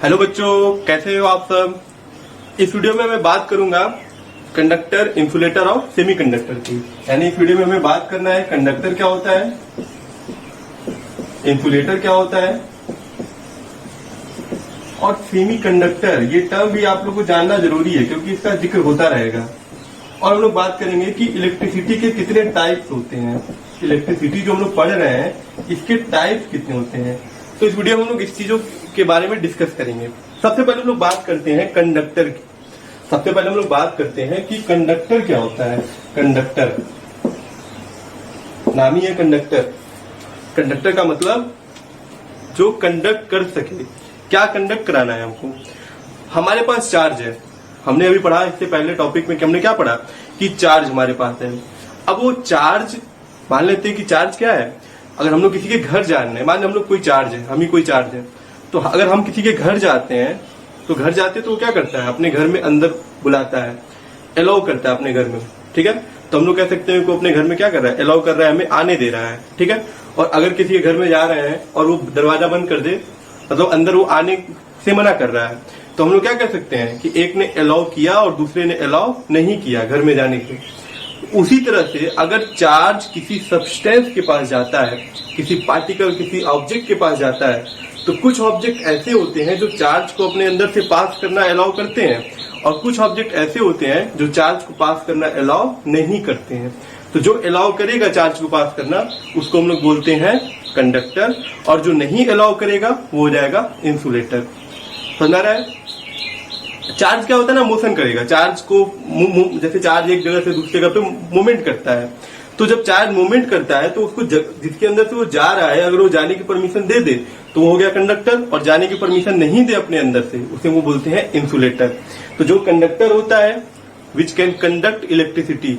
Hello बच्चों, कैसे हो आप सब। इस वीडियो में मैं बात करूंगा कंडक्टर, इंसुलेटर और सेमीकंडक्टर की। यानी इस वीडियो में हमें बात करना है कंडक्टर क्या होता है, इंसुलेटर क्या होता है और सेमीकंडक्टर। ये टर्म भी आप लोग को जानना जरूरी है क्योंकि इसका जिक्र होता रहेगा। और हम लोग बात करेंगे कि इलेक्ट्रिसिटी के कितने टाइप्स होते हैं। इलेक्ट्रिसिटी जो हम लोग पढ़ रहे हैं इसके टाइप्स कितने होते हैं, तो इस वीडियो में हम लोग इस चीजों के बारे में डिस्कस करेंगे। सबसे पहले हम लोग बात करते हैं कंडक्टर की। सबसे पहले हम लोग बात करते हैं कि कंडक्टर क्या होता है। कंडक्टर नाम ही है कंडक्टर। कंडक्टर का मतलब जो कंडक्ट कर सके। क्या कंडक्ट कराना है हमको। हमारे पास चार्ज है, हमने अभी पढ़ा इससे पहले टॉपिक में कि हमने क्या पढ़ा कि चार्ज हमारे पास है। अब वो चार्ज मान लेते हैं कि चार्ज क्या है। अगर हम लोग किसी के घर जा रहे हैं, मान लो हम लोग कोई चार्ज है, हम ही कोई चार्ज है, तो अगर हम किसी के घर जाते हैं तो घर जाते तो वो क्या करता है, अपने घर में अंदर बुलाता है, अलाउ करता है अपने घर में। ठीक है, तो हम लोग कह सकते हैं कि अपने घर में क्या कर रहा है, अलाउ कर रहा है, हमें आने दे रहा है। ठीक है, और अगर किसी के घर में जा रहे हैं और वो दरवाजा बंद कर दे, मतलब अंदर वो आने से मना कर रहा है, तो हम लोग क्या कह सकते हैं कि एक ने अलाउ किया और दूसरे ने अलाउ नहीं किया घर में जाने के। उसी तरह से अगर चार्ज किसी सब्सटेंस के पास जाता है, किसी पार्टिकल, किसी ऑब्जेक्ट के पास जाता है, तो कुछ ऑब्जेक्ट ऐसे होते हैं जो चार्ज को अपने अंदर से पास करना अलाउ करते हैं और कुछ ऑब्जेक्ट ऐसे होते हैं जो चार्ज को पास करना अलाउ नहीं करते हैं। तो जो अलाउ करेगा चार्ज को पास करना उसको हम लोग बोलते हैं कंडक्टर, और जो नहीं अलाउ करेगा वो हो जाएगा इंसुलेटर। समझ आ रहा है। चार्ज क्या होता है ना, मोशन करेगा चार्ज को। जैसे चार्ज एक जगह से दूसरी जगह पे मूवमेंट करता है, तो जब चार्ज मूवमेंट करता है तो उसको जिसके अंदर से वो जा रहा है, अगर वो जाने की परमिशन दे दे तो वो हो गया कंडक्टर, और जाने की परमिशन नहीं दे अपने अंदर से उसे वो बोलते हैं इंसुलेटर। तो जो कंडक्टर होता है which can conduct electricity.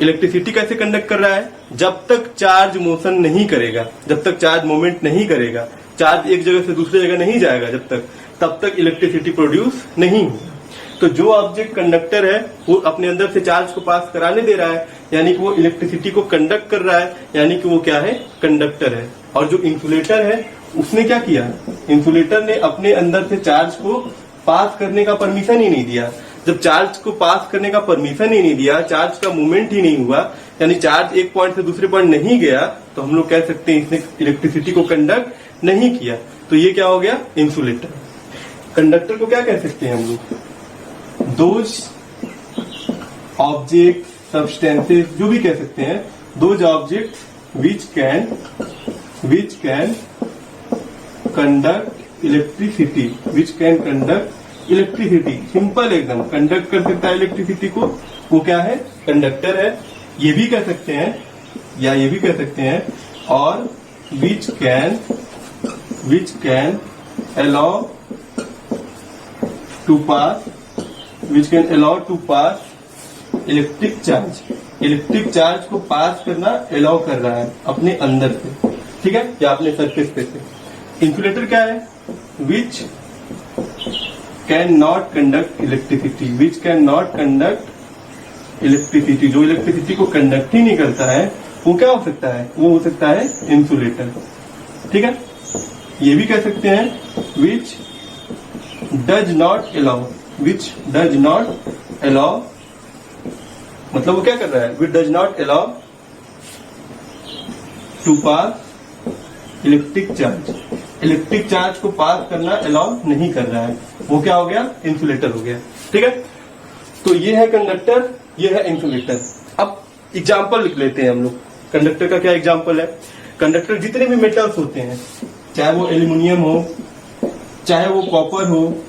Electricity कैसे कंडक्ट कर रहा है, जब तक चार्ज मोशन नहीं करेगा, जब तक चार्ज मूवमेंट नहीं करेगा, चार्ज एक जगह से दूसरी जगह नहीं जाएगा जब तक, तब तक इलेक्ट्रिसिटी प्रोड्यूस नहीं होगा। तो जो ऑब्जेक्ट कंडक्टर है वो अपने अंदर से चार्ज को पास कराने दे रहा है, यानी कि वो इलेक्ट्रिसिटी को कंडक्ट कर रहा है, यानी कि वो क्या है, कंडक्टर है। और जो इंसुलेटर है उसने क्या किया, इंसुलेटर ने अपने अंदर से चार्ज को पास करने का परमिशन ही नहीं दिया। जब चार्ज को पास करने का परमिशन ही नहीं दिया, चार्ज का मूवमेंट ही नहीं हुआ, यानी चार्ज एक पॉइंट से दूसरे पॉइंट नहीं गया, तो हम लोग कह सकते हैं इसने इलेक्ट्रिसिटी को कंडक्ट नहीं किया। तो ये क्या हो गया, इंसुलेटर। कंडक्टर को क्या कह सकते हैं हम लोग, दोज ऑब्जेक्ट, सब्सटेंसेस, जो भी कह सकते हैं, those object which can conduct electricity, which can conduct electricity. Simple एकदम, कंडक्ट कर सकता है इलेक्ट्रिसिटी को, वो क्या है, कंडक्टर है। ये भी कह सकते हैं या ये भी कह सकते हैं, और which can allow to pass, which can allow to pass electric charge. Electric charge को पास करना अलाउ कर रहा है अपने अंदर से, ठीक है, या अपने सरफेस पे से। इंसुलेटर क्या है, which can not conduct electricity, which can not conduct electricity. जो इलेक्ट्रिसिटी को कंडक्ट ही नहीं करता है वो क्या हो सकता है, वो हो सकता है इंसुलेटर। ठीक है, ये भी कह सकते हैं which does not allow, which does not allow, मतलब वो क्या कर रहा है, which does not allow to pass electric charge. Electric charge को पास करना अलाउ नहीं कर रहा है, वो क्या हो गया, इंसुलेटर हो गया। ठीक है, तो ये है कंडक्टर, ये है इंसुलेटर। अब एग्जाम्पल लिख लेते हैं हम लोग। कंडक्टर का क्या एग्जाम्पल है, कंडक्टर जितने भी मेटल्स होते हैं, चाहे वो एल्यूमिनियम हो, चाहे वो कॉपर हो,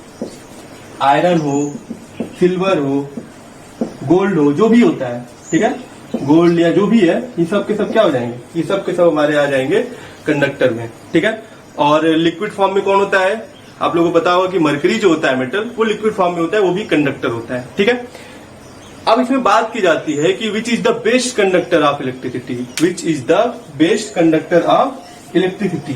आयरन हो, सिल्वर हो, गोल्ड हो, जो भी होता है, ठीक है, गोल्ड या जो भी है, ये सब के सब क्या हो जाएंगे, ये सब के सब हमारे आ जाएंगे कंडक्टर में। ठीक है, और लिक्विड फॉर्म में कौन होता है, आप लोगों को पता होगा कि मरकरी जो होता है मेटल, वो लिक्विड फॉर्म में होता है, वो भी कंडक्टर होता है। ठीक है, अब इसमें बात की जाती है कि which is the best conductor of electricity, which is the best conductor of electricity.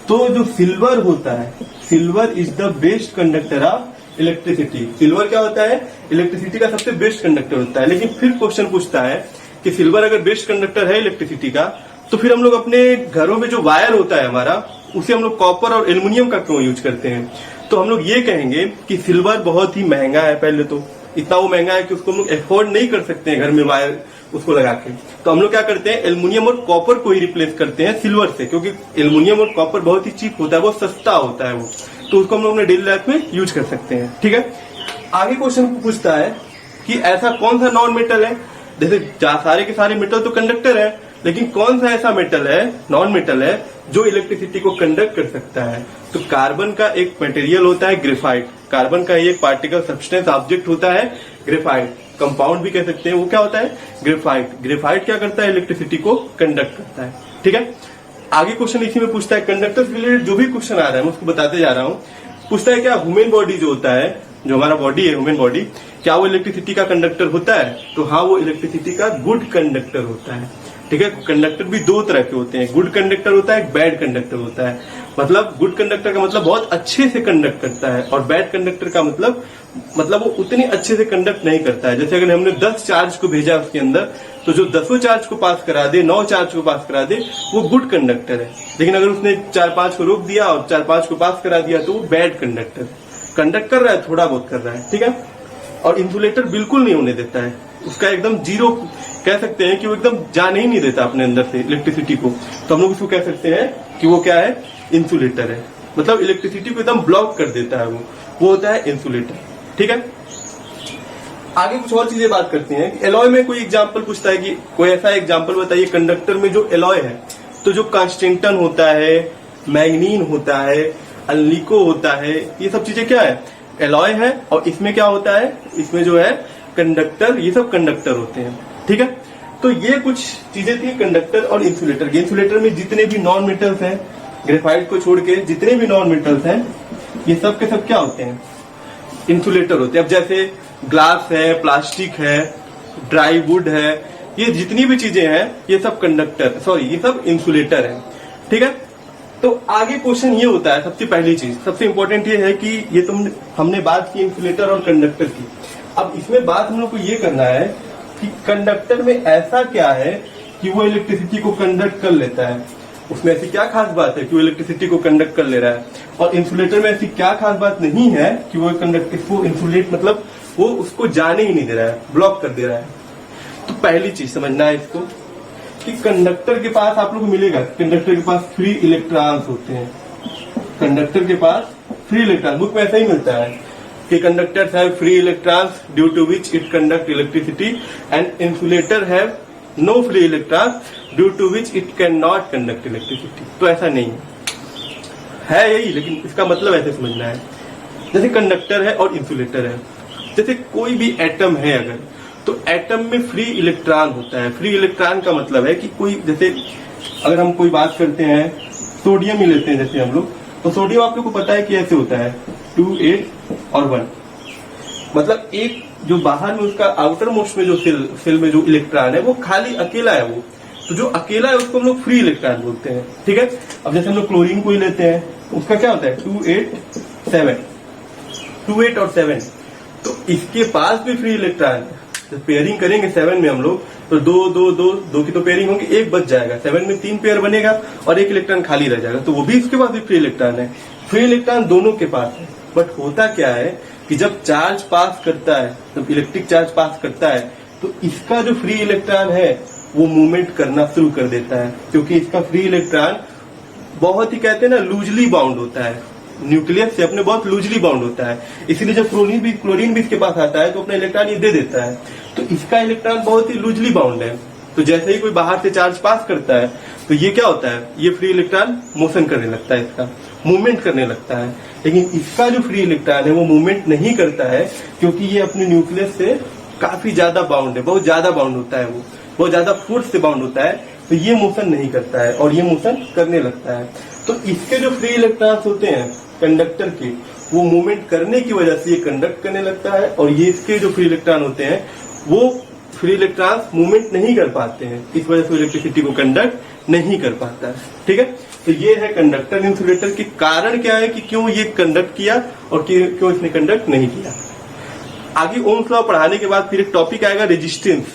तो जो सिल्वर होता है, silver is the best conductor of electricity. Silver क्या होता है, इलेक्ट्रिसिटी का सबसे बेस्ट कंडक्टर होता है। लेकिन फिर क्वेश्चन पूछता है कि सिल्वर अगर बेस्ट कंडक्टर है इलेक्ट्रिसिटी का, तो फिर हम लोग अपने घरों में जो वायर होता है हमारा, उसे हम लोग कॉपर और एल्यूमिनियम का क्यों यूज करते हैं। तो हम लोग ये कहेंगे कि सिल्वर बहुत ही महंगा है। पहले तो इतना वो महंगा है कि उसको हम लोग अफोर्ड नहीं कर सकते हैं घर में वायर उसको लगा के। तो हम लोग क्या करते हैं, एल्युमिनियम और कॉपर को ही रिप्लेस करते हैं सिल्वर से, क्योंकि एल्युमिनियम और कॉपर बहुत ही चीप होता है, बहुत सस्ता होता है वो, तो उसको हम लोग अपने डेली लाइफ में यूज कर सकते हैं। ठीक है, आगे क्वेश्चन पूछता है कि ऐसा कौन सा नॉन मेटल है, जैसे सारे के सारे मेटल तो कंडक्टर है, लेकिन कौन सा ऐसा मेटल है, नॉन मेटल है, जो इलेक्ट्रिसिटी को कंडक्ट कर सकता है। तो कार्बन का एक मटेरियल होता है ग्रेफाइट, कार्बन का एक पार्टिकल सब्सटेंस ऑब्जेक्ट होता है ग्रेफाइट, कंपाउंड भी कह सकते हैं, वो क्या होता है ग्रेफाइट। ग्रेफाइट क्या करता है, इलेक्ट्रिसिटी को कंडक्ट करता है। ठीक है, आगे क्वेश्चन इसी में पूछता है, कंडक्टर से रिलेटेड जो भी क्वेश्चन आ रहा है मैं उसको बताते जा रहा हूँ। पूछता है क्या ह्यूमन बॉडी जो होता है, जो हमारा बॉडी है ह्यूमन बॉडी, क्या वो इलेक्ट्रिसिटी का कंडक्टर होता है। तो हाँ, वो इलेक्ट्रिसिटी का गुड कंडक्टर होता है। ठीक है, कंडक्टर भी दो तरह के होते हैं, गुड कंडक्टर होता है, बैड कंडक्टर होता है। मतलब गुड कंडक्टर का मतलब बहुत अच्छे से कंडक्ट करता है, और बैड कंडक्टर का मतलब वो उतने अच्छे से कंडक्ट नहीं करता है। जैसे अगर हमने 10 चार्ज को भेजा उसके अंदर, तो जो 10 चार्ज को पास करा दे, 9 चार्ज को पास करा दे, वो गुड कंडक्टर है। लेकिन अगर उसने 4-5 को रोक दिया और 4-5 को पास करा दिया, तो वो बैड कंडक्टर है। कंडक्ट कर रहा है, थोड़ा बहुत कर रहा है। ठीक है, और इंसुलेटर बिल्कुल नहीं होने देता है, उसका एकदम जीरो कह सकते हैं कि वो एकदम जाने ही नहीं देता अपने अंदर से इलेक्ट्रिसिटी को। तो हम लोग इसको कह सकते हैं कि वो क्या है, इंसुलेटर है। मतलब इलेक्ट्रिसिटी को एकदम ब्लॉक कर देता है वो होता है इंसुलेटर। ठीक है, आगे कुछ और चीजें बात करते हैं। एलॉय में कोई एग्जांपल पूछता है कि कोई ऐसा एग्जांपल बताइए कंडक्टर में जो एलॉय है। तो जो कांस्टेंटन होता है, मैग्नीन होता है, अल्निको होता है, ये सब चीजें क्या है, एलॉय है। और इसमें क्या होता है, इसमें जो है कंडक्टर, ये सब कंडक्टर होते हैं। ठीक है, तो ये कुछ चीजें थी कंडक्टर और इंसुलेटर की। इंसुलेटर में जितने भी नॉन मेटल्स हैं, ग्रेफाइट को छोड़ के जितने भी नॉन मेटल्स हैं, ये सब के सब क्या होते हैं, इंसुलेटर होते हैं। अब जैसे ग्लास है, प्लास्टिक है, ड्राई वुड है, ये जितनी भी चीजें हैं, ये सब कंडक्टर, सॉरी ये सब इंसुलेटर है। ठीक है, तो आगे क्वेश्चन ये होता है, सबसे पहली चीज, सबसे इंपॉर्टेंट ये है कि ये हमने बात की इंसुलेटर और कंडक्टर की। अब इसमें बात हम लोग को ये करना है कि कंडक्टर में ऐसा क्या है कि वो इलेक्ट्रिसिटी को कंडक्ट कर लेता है, उसमें ऐसी क्या खास बात है कि वो इलेक्ट्रिसिटी को कंडक्ट कर ले रहा है। और इंसुलेटर में ऐसी क्या खास बात नहीं है कि वो इसको इंसुलेट, मतलब वो उसको जाने ही नहीं दे रहा है, ब्लॉक कर दे रहा है। तो पहली चीज समझना है इसको कि कंडक्टर के पास आप लोग को मिलेगा, कंडक्टर के पास फ्री इलेक्ट्रॉन्स होते हैं। कंडक्टर के पास फ्री इलेक्ट्रॉन, बुक में ऐसा ही मिलता है कि conductors have free electrons due to which it conduct electricity, and insulator have no free electrons due to which it can not conduct electricity. तो ऐसा नहीं है यही, लेकिन इसका मतलब ऐसे समझना है। जैसे कंडक्टर है और इंसुलेटर है, जैसे कोई भी एटम है अगर, तो एटम में फ्री इलेक्ट्रॉन होता है। फ्री इलेक्ट्रॉन का मतलब है कि कोई, जैसे अगर हम कोई बात करते हैं, सोडियम ही लेते हैं जैसे हम लोग, तो सोडियम आप लोग को पता है कि ऐसे होता है 2, 8 और 1। मतलब एक जो बाहर में उसका आउटर मोस्ट में जो सेल में जो इलेक्ट्रॉन है वो खाली अकेला है वो, तो जो अकेला है उसको हम लोग फ्री इलेक्ट्रॉन बोलते हैं। ठीक है, अब जैसे हम लोग क्लोरीन को ही लेते हैं, उसका क्या होता है 2, 8, 7, 2, 8 और 7, तो इसके पास भी फ्री इलेक्ट्रॉन है। जब पेयरिंग करेंगे 7 में हम लोग, तो 2 की तो पेयरिंग होगी, एक बच जाएगा, 7 में 3 पेयर बनेगा और एक इलेक्ट्रॉन खाली रह जाएगा, तो वो भी इसके पास भी फ्री इलेक्ट्रॉन है। फ्री इलेक्ट्रॉन दोनों के पास है, बट होता क्या है कि जब चार्ज पास करता है, जब इलेक्ट्रिक चार्ज पास करता है, तो इसका जो फ्री इलेक्ट्रॉन है वो मूवमेंट करना शुरू कर देता है, क्योंकि इसका फ्री इलेक्ट्रॉन बहुत ही, कहते हैं ना, लूजली बाउंड होता है, न्यूक्लियस से अपने बहुत लूजली बाउंड होता है। इसीलिए जब क्लोरीन भी इसके पास आता है तो अपना इलेक्ट्रॉन ये दे देता है, तो इसका इलेक्ट्रॉन बहुत ही लूजली बाउंड है। तो जैसे ही कोई बाहर से चार्ज पास करता है, तो ये क्या होता है, ये फ्री इलेक्ट्रॉन मोशन करने लगता है, इसका मूवमेंट करने लगता है। लेकिन इसका जो फ्री इलेक्ट्रॉन है वो मूवमेंट नहीं करता है, क्योंकि ये अपने न्यूक्लियस से काफी ज्यादा बाउंड है, बहुत ज्यादा बाउंड होता है, वो बहुत ज्यादा फोर्स से बाउंड होता है, तो ये मोशन नहीं करता है और ये मोशन करने लगता है। तो इसके जो फ्री इलेक्ट्रॉन्स होते हैं कंडक्टर के, वो मूवमेंट करने की वजह से ये कंडक्ट करने लगता है, और ये इसके जो फ्री इलेक्ट्रॉन होते हैं वो फ्री इलेक्ट्रॉन्स मूवमेंट नहीं कर पाते हैं, इस वजह से इलेक्ट्रिसिटी को कंडक्ट नहीं कर पाता है। ठीक है, तो ये है कंडक्टर इंसुलेटर के कारण क्या है कि क्यों ये कंडक्ट किया और क्यों इसने कंडक्ट नहीं किया। आगे ओम्स लॉ पढ़ाने के बाद फिर एक टॉपिक आएगा रेजिस्टेंस।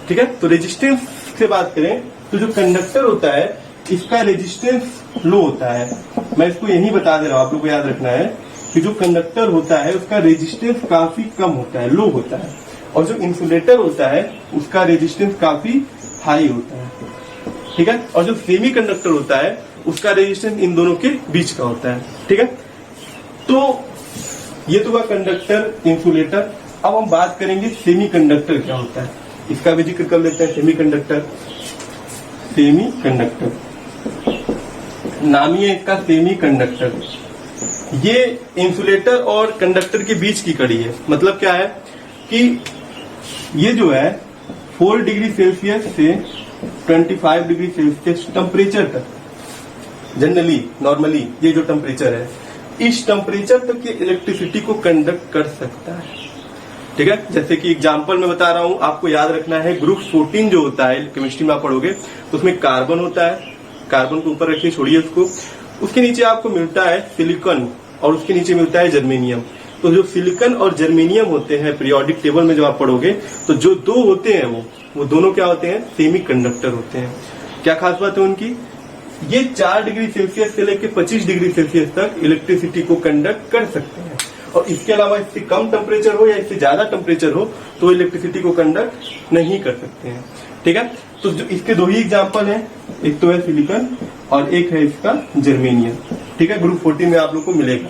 ठीक है, तो रेजिस्टेंस से बात करें तो जो कंडक्टर होता है इसका रेजिस्टेंस लो होता है। मैं इसको यही बता दे रहा हूं, आप लोग को याद रखना है कि जो कंडक्टर होता है उसका रेजिस्टेंस काफी कम होता है, लो होता है, और जो इंसुलेटर होता है उसका रेजिस्टेंस काफी हाई होता है, ठीक है। और जो सेमी कंडक्टर होता है उसका रेजिस्टेंस इन दोनों के बीच का होता है, ठीक है। तो ये तो हुआ कंडक्टर, इंसुलेटर। अब हम बात करेंगे सेमी कंडक्टर क्या होता है, इसका भी जिक्र कर लेते हैं। सेमी कंडक्टर, सेमी कंडक्टर नाम ही है इसका, सेमी कंडक्टर। ये इंसुलेटर और कंडक्टर के बीच की कड़ी है। मतलब क्या है कि ये जो है 4 डिग्री सेल्सियस से 25 डिग्री सेल्सियस टेम्परेचर तक, जनरली नॉर्मली ये जो टेम्परेचर है, इस टेम्परेचर तक ये इलेक्ट्रिसिटी को कंडक्ट कर सकता है, ठीक है। जैसे कि एग्जांपल में बता रहा हूं, आपको याद रखना है ग्रुप 14 जो होता है केमिस्ट्री में आप पढ़ोगे, तो उसमें कार्बन होता है, कार्बन को ऊपर रखिए, छोड़िए उसको, उसके नीचे आपको मिलता है सिलिकॉन और उसके नीचे मिलता है जर्मेनियम। तो जो सिलिकॉन और जर्मेनियम होते हैं पीरियोडिक टेबल में जब आप पढ़ोगे, तो जो दो होते हैं वो दोनों क्या होते हैं, सेमी कंडक्टर होते हैं। क्या खास बात है उनकी, ये 4 डिग्री सेल्सियस से लेकर 25 डिग्री सेल्सियस तक इलेक्ट्रिसिटी को कंडक्ट कर सकते हैं, और इसके अलावा इससे कम टेम्परेचर हो या इससे ज्यादा टेम्परेचर हो तो इलेक्ट्रिसिटी को कंडक्ट नहीं कर सकते हैं, ठीक है। तो जो इसके दो ही एग्जांपल हैं, एक तो है सिलिकॉन और एक है इसका जर्मेनियम, ठीक है। ग्रुप 14 में आप लोग को मिलेगा।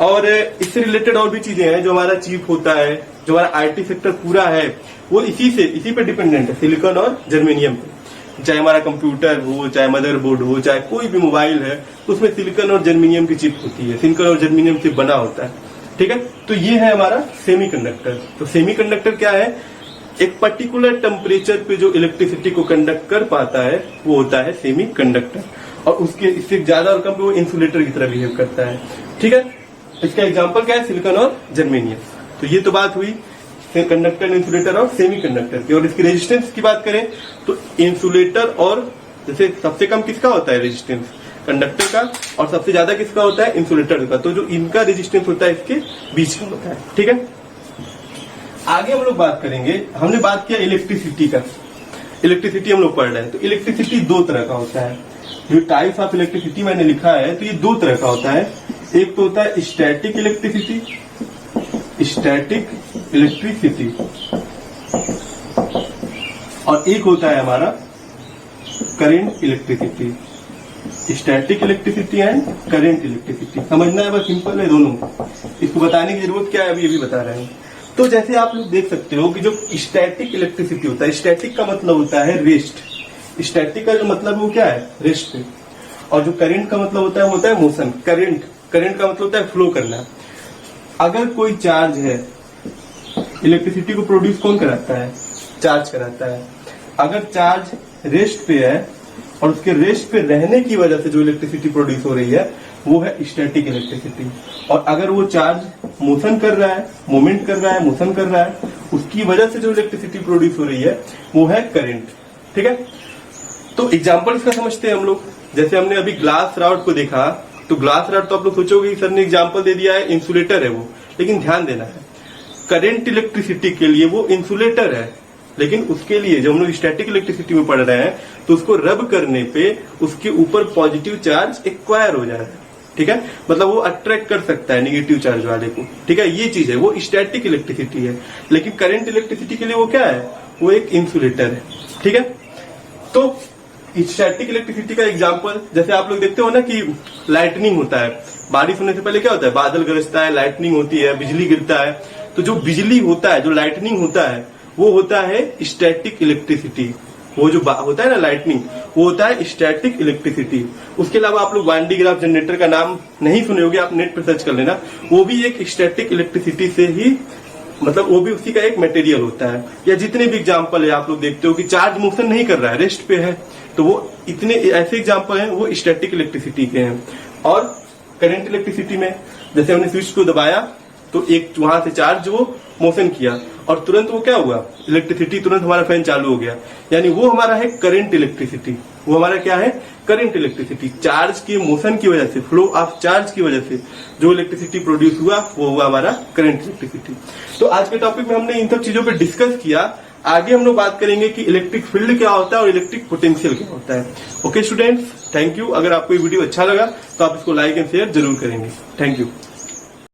और इससे रिलेटेड और भी चीजें हैं, जो हमारा चिप होता है, जो हमारा आईटी सेक्टर पूरा है, वो इसी पे डिपेंडेंट है, सिलिकॉन और जर्मेनियम पे। चाहे हमारा कंप्यूटर हो, चाहे मदरबोर्ड हो, चाहे कोई भी मोबाइल है, तो उसमें सिलिकॉन और जर्मेनियम की चिप होती है, सिलिकॉन और जर्मेनियम से बना होता है, ठीक है। तो ये है हमारा सेमी कंडक्टर। तो सेमी कंडक्टर क्या है, एक पर्टिकुलर टेम्परेचर पे जो इलेक्ट्रिसिटी को कंडक्ट कर पाता है वो होता है सेमी कंडक्टर, और उसके इससे ज्यादा और कम पे वो इंसुलेटर की तरह बिहेव करता है, ठीक है। इसका एग्जांपल क्या है, सिलिकॉन और जर्मेनियम। तो ये तो बात हुई कंडक्टर, इंसुलेटर और सेमी कंडक्टर की। और इसकी रेजिस्टेंस की बात करें तो इंसुलेटर और जैसे सबसे कम किसका होता है रेजिस्टेंस, कंडक्टर का, और सबसे ज्यादा किसका होता है, इंसुलेटर का। तो जो इनका रेजिस्टेंस होता है इसके बीच का होता है, ठीक है। आगे हम लोग बात करेंगे, हमने बात किया इलेक्ट्रिसिटी का, इलेक्ट्रिसिटी हम लोग पढ़ रहे हैं। तो इलेक्ट्रिसिटी दो तरह का होता है, जो टाइप्स ऑफ इलेक्ट्रिसिटी मैंने लिखा है, तो ये दो तरह का होता है। एक तो होता है स्टैटिक इलेक्ट्रिसिटी, स्टैटिक इलेक्ट्रिसिटी, और एक होता है हमारा current electricity, static electricity and current electricity. समझना है, बस सिंपल है दोनों, इसको बताने की जरूरत क्या है, अभी ये भी बता रहे हैं। तो जैसे आप लोग देख सकते हो कि जो स्टैटिक इलेक्ट्रिसिटी होता है, स्टैटिक का मतलब होता है रेस्ट, स्टैटिक का जो मतलब है वो क्या है, रेस्ट पे। और जो करंट का मतलब होता है वो होता है मोशन। करंट का मतलब होता है फ्लो करना। अगर कोई चार्ज है, इलेक्ट्रिसिटी को प्रोड्यूस कौन कराता है, चार्ज कराता है। अगर चार्ज रेस्ट पे है और उसके रेस्ट पे रहने की वजह से जो इलेक्ट्रिसिटी प्रोड्यूस हो रही है वो है स्टैटिक इलेक्ट्रिसिटी। और अगर वो चार्ज मोशन कर रहा है, मूवमेंट कर रहा है, मोशन कर रहा है, उसकी वजह से जो इलेक्ट्रिसिटी प्रोड्यूस हो रही है वो है करंट, ठीक है। तो एग्जांपल इसका समझते हैं हम लोग। जैसे हमने अभी ग्लास रॉड को देखा, तो ग्लास रॉड तो आप लोग सोचोगे सर ने एग्जांपल दे दिया है, इंसुलेटर है वो, लेकिन ध्यान देना है करंट इलेक्ट्रिसिटी के लिए वो इंसुलेटर है, लेकिन उसके लिए जब हम लोग स्टैटिक इलेक्ट्रिसिटी में पढ़ रहे हैं तो उसको रब करने पे उसके ऊपर पॉजिटिव चार्ज एक्वायर हो जा रहा है, ठीक है। मतलब वो अट्रैक्ट कर सकता है नेगेटिव चार्ज वाले को, ठीक है। ये चीज है, वो स्टैटिक इलेक्ट्रिसिटी है। लेकिन करंट इलेक्ट्रिसिटी के लिए वो क्या है, वो एक इंसुलेटर है, ठीक है। तो स्टैटिक इलेक्ट्रिसिटी का एग्जांपल, जैसे आप लोग देखते हो ना कि लाइटनिंग होता है, बारिश होने से पहले क्या होता है, बादल गरजता है, लाइटनिंग होती है, बिजली गिरता है। तो जो बिजली होता है, जो लाइटनिंग होता है, वो होता है स्टैटिक इलेक्ट्रिसिटी। वो जो होता है ना लाइटनिंग, वो होता है स्टैटिक इलेक्ट्रिसिटी। उसके अलावा आप लोग वान डी ग्राफ जनरेटर का नाम नहीं सुने होंगे, आप नेट पर सर्च कर लेना, वो भी एक स्टैटिक इलेक्ट्रिसिटी से ही, मतलब वो भी उसी का एक मटेरियल होता है। या जितने भी एग्जांपल है आप लोग देखते हो कि चार्ज मोशन नहीं कर रहा है, रेस्ट पे है, तो वो इतने ऐसे एग्जांपल हैं वो स्टैटिक इलेक्ट्रिसिटी के हैं। और करंट इलेक्ट्रिसिटी में जैसे हमने स्विच को दबाया तो एक वहां से चार्ज वो मोशन किया और तुरंत वो क्या हुआ, इलेक्ट्रिसिटी, तुरंत हमारा फैन चालू हो गया, यानी वो हमारा है करंट इलेक्ट्रिसिटी। वो हमारा क्या है, करंट इलेक्ट्रिसिटी। चार्ज के मोशन की वजह से, फ्लो ऑफ चार्ज की वजह से जो इलेक्ट्रिसिटी प्रोड्यूस हुआ वो हुआ हमारा करंट इलेक्ट्रिसिटी। तो आज के टॉपिक में हमने इन सब चीजों पे डिस्कस किया। आगे हम लोग बात करेंगे कि इलेक्ट्रिक फील्ड क्या होता है और इलेक्ट्रिक पोटेंशियल क्या होता है। Okay students, thank you. अगर आपको ये वीडियो अच्छा लगा तो आप इसको लाइक एंड शेयर जरूर करेंगे। Thank you.